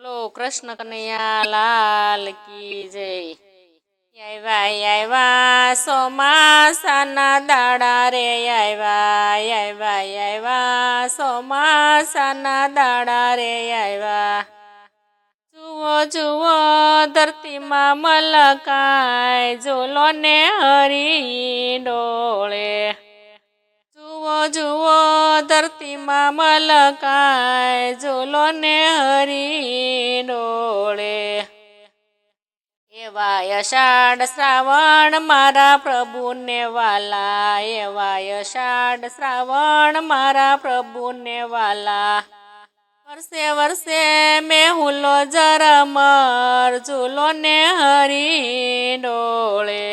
બોલો કૃષ્ણ કનૈયા લાલ કી જય। આવ્યા આવ્યા ચોમાસાના દાડા રે આવ્યા આવ્યા આવ્યા ચોમાસાના દાડા રે આવ્યા। જુઓ જુઓ ધરતીમાં મલકાય ઝૂલો ને હરી ડોળે। જુઓ જુઓ ધરતીમાં મલકાય ઝૂલો ને હરી ડોળે। એવા અષાઢ શ્રાવણ મારા પ્રભુને વાલા, એવા અષાઢ શ્રાવણ મારા પ્રભુને વાલા। વર્ષે વર્ષે મેહુલો ઝરમર ઝૂલો ને હરી ડોળે।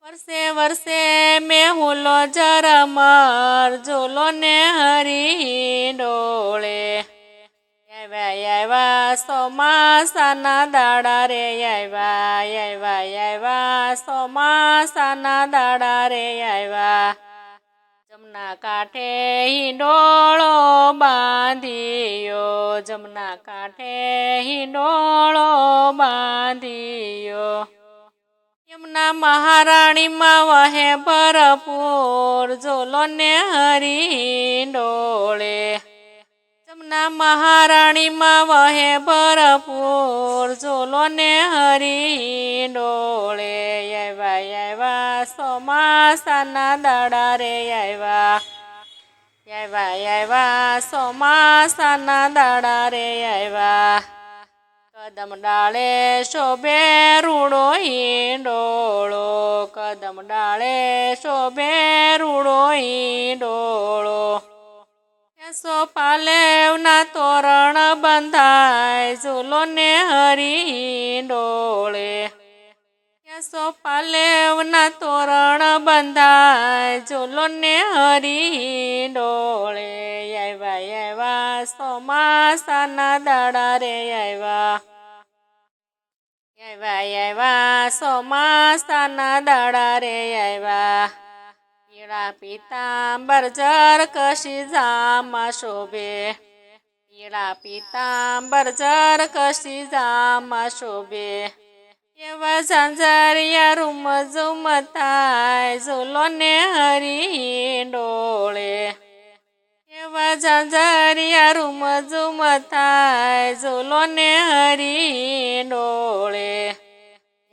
વર્ષે વર્ષે મેહુલો ઝરમર ઝૂલો ને હરી ડોળે। આવ્યા આવ્યા ચોમાસાના દાડા રે આવ્યા આવ્યા આવ્યા ચોમાસાના દાડા રે આવ્યા। જમના કાંઠે હિંડોળો બાંધ્યો, જમના કાંઠે હિંડોળો બાંધ્યો। યમુના મહારાણીમાં વહે ભરપૂર ઝૂલો ને હરી ડોળે। જમના મહારાણીમાં વહે ભરપૂર ઝૂલો ને હરી ડોળે। આવ્યા આવ્યા ચોમાસાના દાડા રે આવ્યા આવ્યા આવ્યા ચોમાસાના દાડા રે આવ્યા। કદમ ડાળે શોભે રૂડો હિંડોળો, કદમ ડાળે શોભે રૂડો હિંડોળો। સોપાલેવના તોરણ બંધાય ઝૂલો ને હરી ડોળે। સોપાલેવના તોરણ બંધાય ઝૂલો ને હરી ડોળે। આવ્યા આવ્યા ચોમાસાના દાડા રે આવ્યા આવ્યા આવ્યા ચોમાસાના દાડા રે આવ્યા। પીળા પીતાંબર ઝરકશી જામાં શોભે, પીળા પીતાંબર ઝરકશી જામાં શોભે। એવા ઝાંઝરિયા રૂમ ઝુમ થાય ઝૂલો ને હરી ડોળે। એવા ઝાંઝરિયા રૂમ ઝુમ થાય ઝૂલો ને હરી ડોળે।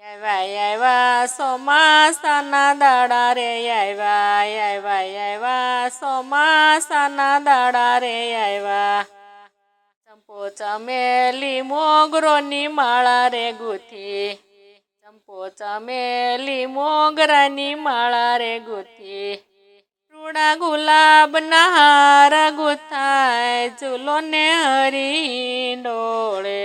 આવ્યા આવ્યા ચોમાસાના દાડા રે આવ્યા આવ્યા આવ્યા ચોમાસાના દાડા રે આવ્યા। ચંપો ચમેલી મોગરોની માળા રે ગુથી, ચંપો ચમેલી મોગરાની માળા રે ગુથી। રૂડા ગુલાબના હાર ગુથાય ઝૂલો ને હરી ડોળે।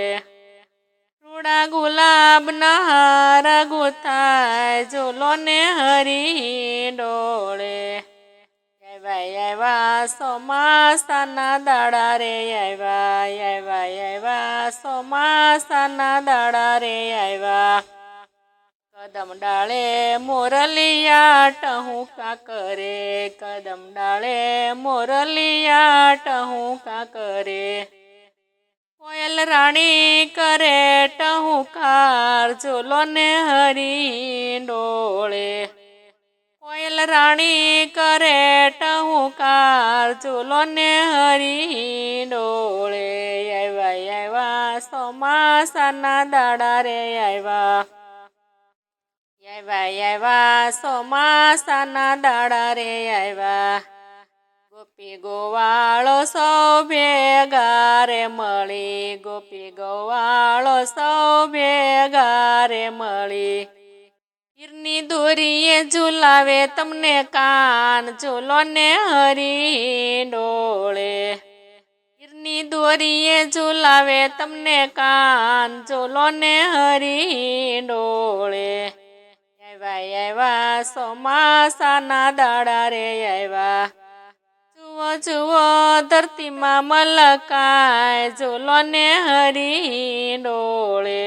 રૂડા ગુલાબના હાર ગુથાય ઝૂલો ને હરી ડોળે। આવ્યા આવ્યા ચોમાસાના દાડા રે આવ્યા આવ્યા આવ્યા ચોમાસાના દાડા રે આવ્યા। કદમ ડાળે મોરલિયા ટહુકા કરે, કદમ ડાળે મોરલિયા ટહુકા કરે। કોયલ રાણી કરે ટહુકાર ઝૂલો ને હરી ડોળે। કોયલ રાણી કરે ટહુકાર ઝૂલો ને હરી ડોળે। આવ્યા આવ્યા ચોમાસાના દાડા રે આવ્યા આવ્યા આવ્યા ચોમાસાના દાડા રે આવ્યા। ગોપી ગોવાળો સૌ ભેગા રે મળી, ગોપી ગોવાળો સૌ ભેગા રે મળી। ગીરની દોરીએ ઝુલાવે તમને કાન ઝૂલો ને હરી ડોળે। ગીરની દોરીએ ઝુલાવે તમને કાન ઝૂલો ને હરી ડોળે। આવ્યા આવ્યા ચોમાસાના દાડા રે આવ્યા। જુઓ જુઓ ધરતીમાં મલકાય ઝૂલો ને હરી ડોળે।